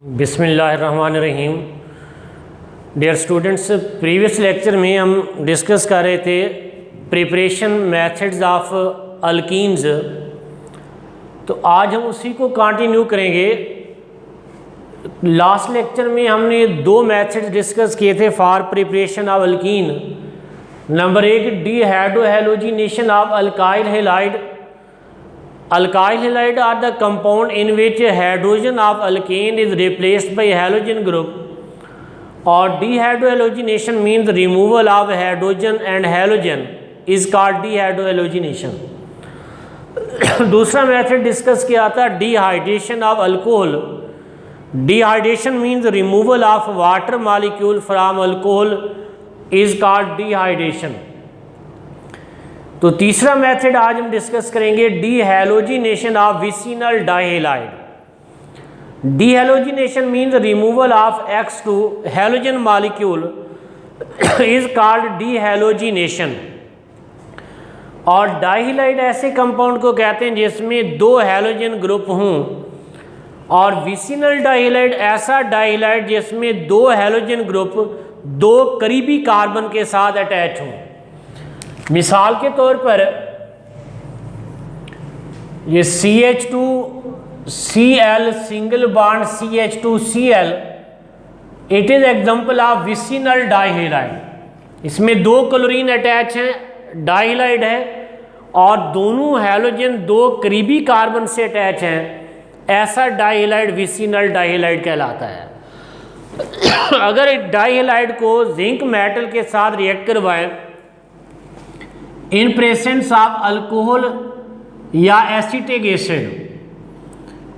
बिस्मिल्लाहिर्रहमानिर्रहीम। Dear students, previous lecture में हम डिस्कस कर रहे थे प्रिपरेशन मेथड्स ऑफ अल्कीन्स। तो आज हम उसी को कंटिन्यू करेंगे। लास्ट लेक्चर में हमने दो मेथड्स डिस्कस किए थे for preparation of alkene. Number एक, dehydrohalogenation of alkyl halide. Alkyl halide are the compound in which hydrogen of alkane is replaced by halogen group, or dehydrohalogenation means removal of hydrogen and halogen is called dehydrohalogenation. दूसरा method discuss किया था dehydration of alcohol. Dehydration means removal of water molecule from alcohol is called dehydration. तो तीसरा method आज हम discuss करेंगे dehalogenation of vicinal dihalide. Dehalogenation means removal of X2 halogen molecule is called dehalogenation. और dihalide ऐसे compound को कहते हैं जिसमें दो हैलोजन ग्रुप हों, और विसिनल डाइहैलाइड ऐसा डाइहैलाइड जिसमें दो हैलोजन ग्रुप दो करीबी कार्बन के साथ अटैच हों। मिसाल के तौर पर ये CH2Cl single bond CH2Cl, it is example of vicinal dihalide. इसमें दो क्लोरीन अटैच हैं, डाइहैलाइड है, और दोनों हैलोजन दो करीबी कार्बन से अटैच हैं। ऐसा डाइहैलाइड विसिनल डाइहैलाइड कहलाता है। अगर डाइहैलाइड को जिंक मेटल के साथ रिएक्ट करवाएं इन प्रेजेंस ऑफ अल्कोहल या एसिटिक एसिड,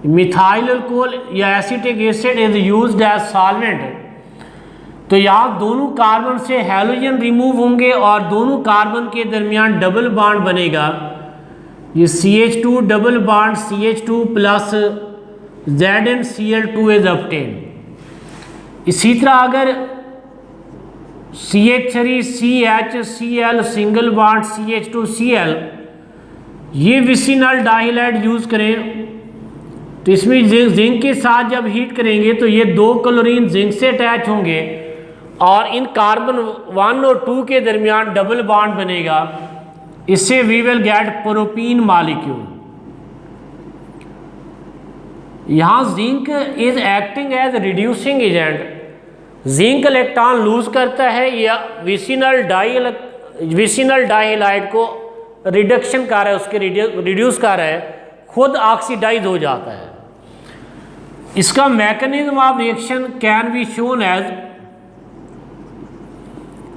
मिथाइल अल्कोहल या acetic acid is used as solvent, तो यहाँ दोनों कार्बन से हैलोजन रिमूव होंगे और दोनों कार्बन के दरमियान डबल बॉन्ड बनेगा। ये CH2 double bond CH2 plus ZnCl2 is obtained. इसी तरह अगर CH3CHCl सिंगल बॉन्ड CH2Cl ये विसिनल डाइहैलाइड यूज करें, तो इसमें जिंक के साथ जब हीट करेंगे तो ये दो क्लोरीन जिंक से अटैच होंगे और इन कार्बन 1 और 2 के दरमियान डबल बॉन्ड बनेगा। इससे we will get propene molecule. यहाँ zinc is acting as reducing agent. Zinc electron lose करता है या विसिनल डाइहैलाइड को रिडक्शन कर रहा है, उसके रिड्यूस कर रहा है, खुद ऑक्सीडाइज हो जाता है। इसका mechanism of reaction can be shown as,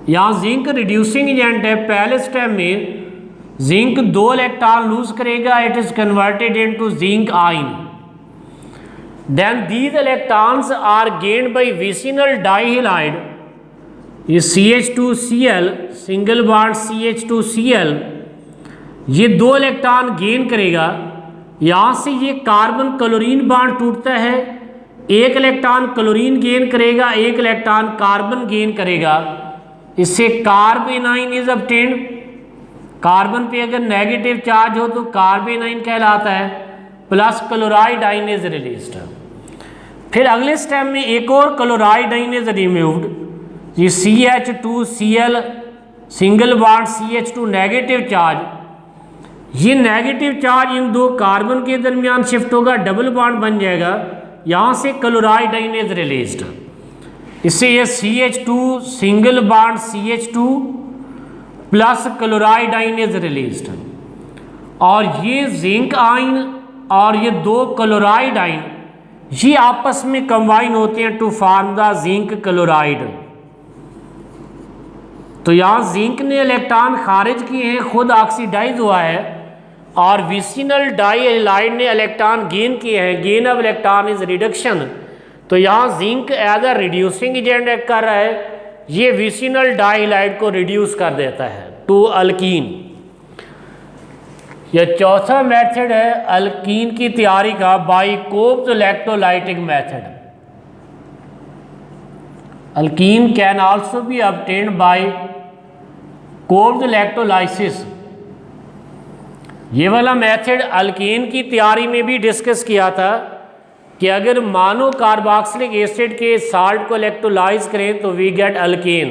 यहाँ जिंक रिड्यूसिंग एजेंट है। पहले स्टेप में जिंक दो इलेक्ट्रॉन लूज करेगा, it is converted into zinc ion. Then these electrons are gained by vicinal dihalide, ये CH2Cl सिंगल बॉन्ड CH2Cl ये दो electron gain करेगा। यहाँ से ये कार्बन क्लोरीन बॉन्ड टूटता है, एक इलेक्ट्रॉन क्लोरीन गेन करेगा, एक इलेक्ट्रॉन कार्बन गेन करेगा। इससे कार्बेनाइन इज ऑब्टेन्ड। कार्बन पे अगर नेगेटिव चार्ज हो तो कार्बेनाइन कहलाता है, plus chloride ion is released. फिर अगले स्टेप में एक और क्लोराइड आयन इज रिमूव्ड। ये CH2Cl single bond CH2 negative charge, ये नेगेटिव चार्ज इन दो कार्बन के दरमियान शिफ्ट होगा, डबल बॉन्ड बन जाएगा। यहाँ से क्लोराइड आयन इज रिलीज्ड। इससे ये CH2 single bond CH2 plus chloride ion is released, और ये जिंक आयन और ये दो क्लोराइड आयन ये आपस में कंबाइन होते हैं to form the zinc chloride. तो यहाँ जिंक ने इलेक्ट्रॉन खारिज किए हैं, खुद ऑक्सीडाइज हुआ है, और विसिनल डाइहैलाइड ने इलेक्ट्रॉन गेन किए हैं। Gain of electron is reduction. तो यहाँ zinc as a reducing agent act कर रहा है, ये विसिनल डाइहैलाइड को रिड्यूस कर देता है टू अल्कीन। यह चौथा मेथड है अल्कीन की तैयारी का, by Kolbe's electrolytic method. Alkene can also be obtained by Kolbe's electrolysis. ये वाला मेथड अल्कीन की तैयारी में भी डिस्कस किया था। कि अगर मानो कार्बोक्सिलिक एसिड के साल्ट को इलेक्ट्रोलाइज करें तो we get alkane,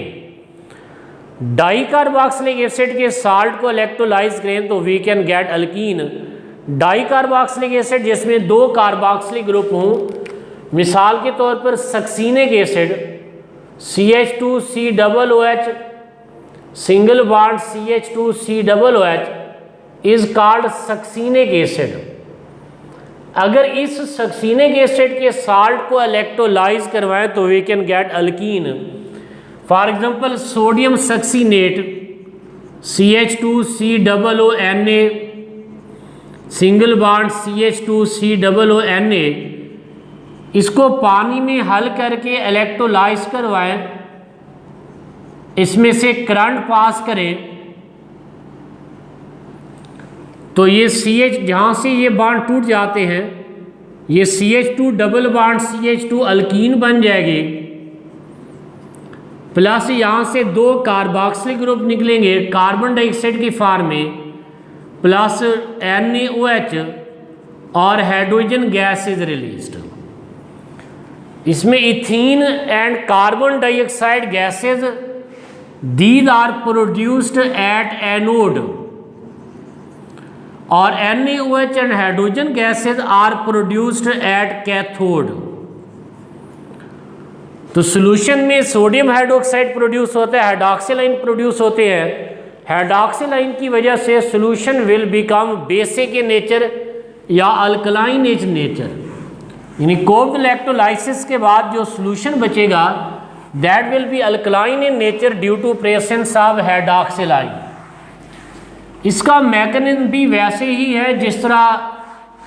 dicarboxylic acid के साल्ट को इलेक्ट्रोलाइज करें तो we can get alkene. Dicarboxylic acid जिसमें दो कार्बोक्सिलिक ग्रुप हों, मिसाल के तौर पर succinic acid CH2COOH single bond CH2COOH is called succinic acid. अगर इस सक्सीनिक एसिड के साल्ट को इलेक्ट्रोलाइज करवाएं तो we can get alkene. For example sodium succinate CH2COONA single bond CH2COONA, इसको पानी में हल करके इलेक्ट्रोलाइज करवाएं, इसमें से करंट पास करें तो ये CH जहाँ से ये बॉन्ड टूट जाते हैं ये CH2 double bond CH2 alkyne बन जाएगी, प्लस यहाँ से दो कार्बोक्सिलिक ग्रुप निकलेंगे कार्बन डाइऑक्साइड की फॉर्म में, प्लस NaOH और हाइड्रोजन गैस इज रिलीज्ड। इसमें ethene and carbon dioxide gases these are produced at anode और NaOH and hydrogen gases are produced at cathode. तो सॉल्यूशन में सोडियम हाइड्रोक्साइड प्रोड्यूस होता है, hydroxyl ion produce होते हैं। Hydroxyl ion की वजह से solution will become basic in nature या अल्कलाइन इन नेचर, यानी कोल्ड इलेक्ट्रोलाइसिस के बाद जो सॉल्यूशन बचेगा that will be alkaline in nature due to presence of hydroxyl ion. इसका मैकेनिज्म भी वैसे ही है जिस तरह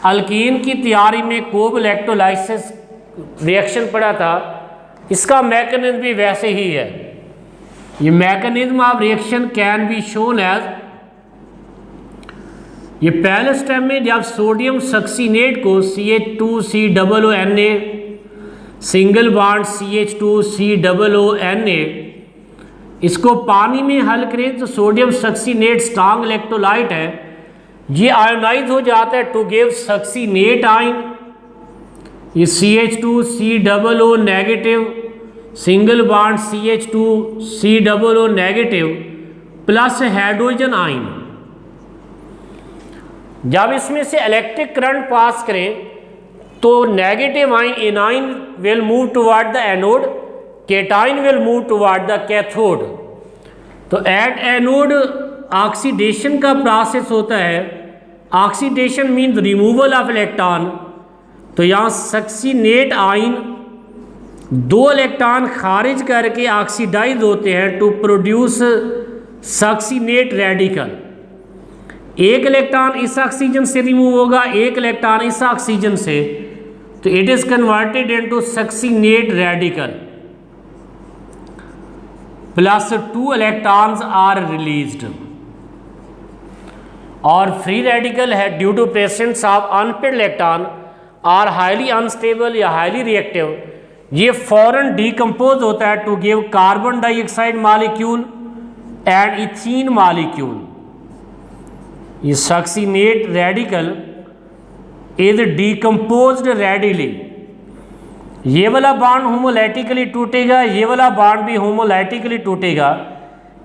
अल्कीन की तैयारी में कोब इलेक्ट्रोलाइसिस रिएक्शन पड़ा था, इसका मैकेनिज्म भी वैसे ही है। ये mechanism of reaction can be shown as, ये पहले स्टेप में जब सोडियम सक्सीनेट को CH2COONA सिंगल बॉन्ड CH2COONA इसको पानी में हल करें तो सोडियम सक्सीनेट स्ट्रांग इलेक्ट्रोलाइट है, ये आयोनाइज हो जाता है टू गिव सक्सीनेट आयन। ये CH2COO negative single bond CH2COO negative plus hydrogen ion. जब इसमें से इलेक्ट्रिक करंट पास करें तो negative ion A9 will move toward the anode, cation will move toward the cathode. तो एट एनोड ऑक्सीडेशन का process होता है, oxidation means removal of electron. तो यहाँ सक्सीनेट आयन दो इलेक्ट्रॉन खारिज करके ऑक्सीडाइज होते हैं टू प्रोड्यूस सक्सीनेट रेडिकल। एक इलेक्ट्रॉन इस ऑक्सीजन से रिमूव होगा, एक इलेक्ट्रॉन इस ऑक्सीजन से, तो it is converted into succinate radical plus 2 electrons are released. और फ्री रेडिकल है due to presence of unpaired electron are highly unstable या हाईली रिएक्टिव, ये फौरन डीकम्पोज होता है to give carbon dioxide molecule and ethene molecule. ये succinate radical is decomposed readily. ये वाला बॉन्ड होमोलाइटिकली टूटेगा, ये वाला बॉन्ड भी होमोलाइटिकली टूटेगा।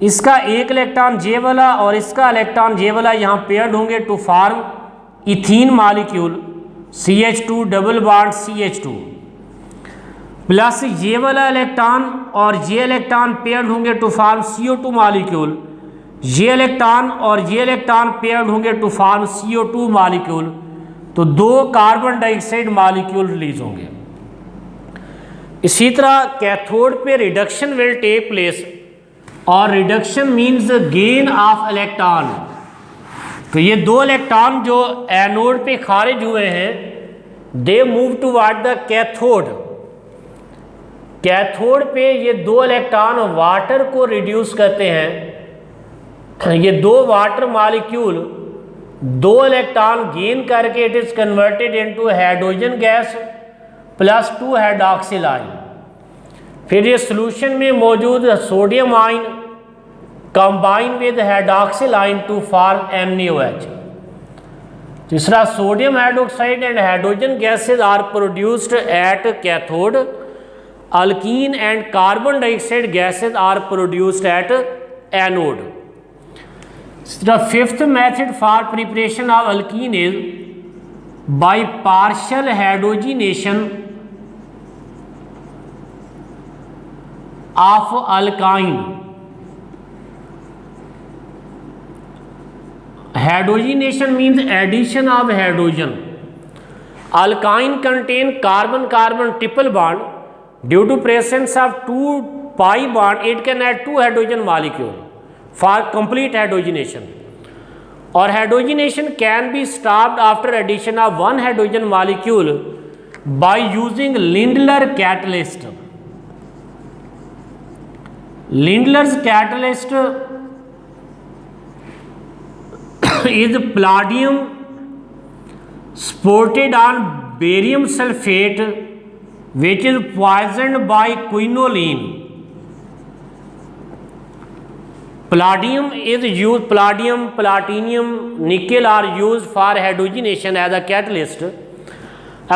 इसका एक इलेक्ट्रॉन जे वाला और इसका इलेक्ट्रॉन जे वाला यहाँ पेयर्ड होंगे to form ethene molecule CH2 double bond CH2 plus ये वाला इलेक्ट्रॉन और ये इलेक्ट्रॉन पेयर्ड होंगे टू फॉर्म CO2 मॉलिक्यूल, ये इलेक्ट्रॉन और ये इलेक्ट्रॉन पेयर्ड होंगे टू फॉर्म CO2 मॉलिक्यूल। तो दो कार्बन डाइऑक्साइड मॉलिक्यूल रिलीज होंगे। इसी तरह कैथोड पे रिडक्शन विल टेक प्लेस और reduction means gain of electron. तो ये दो इलेक्ट्रॉन जो एनोड पे खारिज हुए हैं they move toward the cathode. Cathode पे ये दो इलेक्ट्रॉन वाटर को रिड्यूस करते हैं। ये दो वाटर मॉलिक्यूल दो इलेक्ट्रॉन गेन करके it is converted into hydrogen gas plus 2 hydroxyl ion. फिर ये सॉल्यूशन में मौजूद sodium ion combine with hydroxyl ion to form NaOH। तीसरा, sodium hydroxide and hydrogen gases are produced at cathode, alkene and carbon dioxide gases are produced at anode. The fifth method for preparation of alkene is by partial hydrogenation of alkyne. Hydrogenation means addition of hydrogen. Alkyne contain carbon-carbon triple bond. Due to presence of 2 pi bond, it can add 2 hydrogen molecule for complete hydrogenation. Or hydrogenation can be stopped after addition of 1 hydrogen molecule by using Lindlar catalyst. Lindlar's catalyst is palladium spotted on barium sulfate, which is poisoned by quinoline. Palladium is used, palladium, platinum, nickel are used for hydrogenation as a catalyst.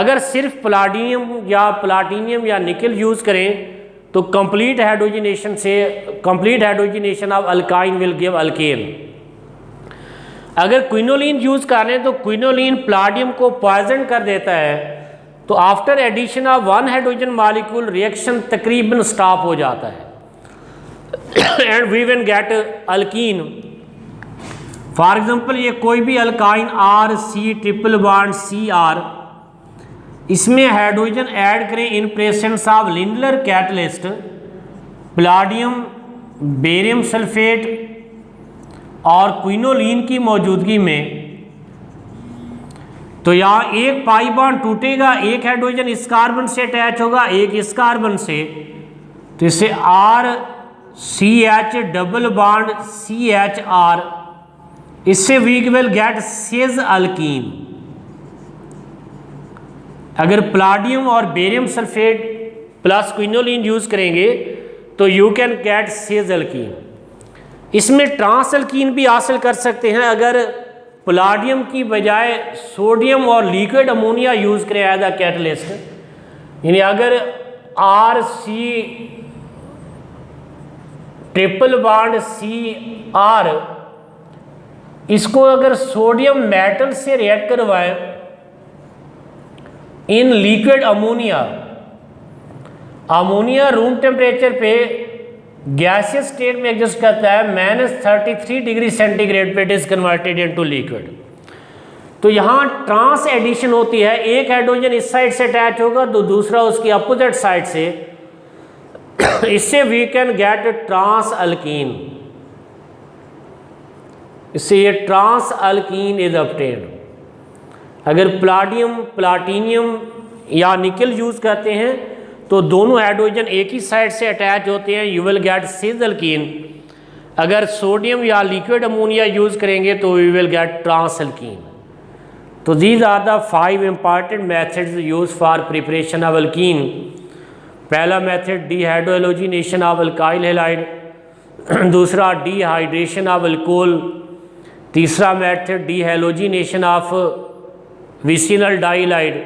अगर सिर्फ palladium या platinum या nickel use करें तो complete hydrogenation of alkyne will give alkane. अगर quinoline use कर लें तो quinoline palladium को poison कर देता है, तो after addition of 1 hydrogen molecule reaction तकरीबन स्टॉप हो जाता है and we will get alkene. For example ये कोई भी alkyne R C triple bond C R, इसमें हाइड्रोजन ऐड करें in presence of Lindlar catalyst, palladium, barium sulphate और क्विनोलिन की मौजूदगी में, तो यहाँ एक पाई बॉन्ड टूटेगा, एक हाइड्रोजन इस कार्बन से अटैच होगा, एक इस कार्बन से, तो इसे R C H double bond C H R, इससे we will get cis alkene. अगर प्लाडियम और barium sulphate plus quinoline use करेंगे तो you can get cis alkene. इसमें ट्रांस अल्कीन भी हासिल कर सकते हैं अगर प्लाडियम की बजाय सोडियम और लिक्विड अमोनिया यूज करें एज अ कैटलिस्ट। यानी अगर R C triple bond C R, इसको अगर सोडियम मेटल से रिएक्ट करवाएं in liquid ammonia, ammonia room temperature पे गैसियस स्टेट में एग्जिस्ट करता है, -33 डिग्री सेंटीग्रेड पे it is converted into liquid. तो यहाँ ट्रांस एडिशन होती है, एक हाइड्रोजन इस साइड से अटैच होगा तो दूसरा उसकी अपोजिट साइड से, इससे we can get trans alkene. इससे ये ट्रांस अल्कीन इज ऑब्टेन्ड। अगर प्लाडियम, प्लाटिनियम या निकल यूज करते हैं तो दोनों हाइड्रोजन एक ही साइड से अटैच होते हैं, you will get cis alkene. अगर सोडियम या लिक्विड अमोनिया यूज करेंगे तो we will get trans alkene. तो these are the 5 important methods use for preparation of alkene. पहला method dehydrohalogenation of alkyl halide, दूसरा डिहाइड्रेशन ऑफ अल्कोहल, तीसरा method dehalogenation of vicinal dihalide,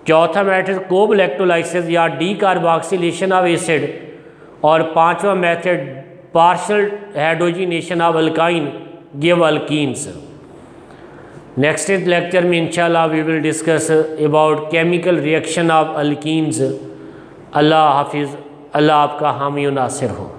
चौथा method Kolbe electrolysis या decarboxylation of acid, और पांचवा method partial hydrogenation of alkyne give alkenes. Next lecture में इंशाल्लाह we will discuss about chemical reaction of alkenes. अल्लाह हाफिज़। अल्लाह आपका हामी व नासिर हो।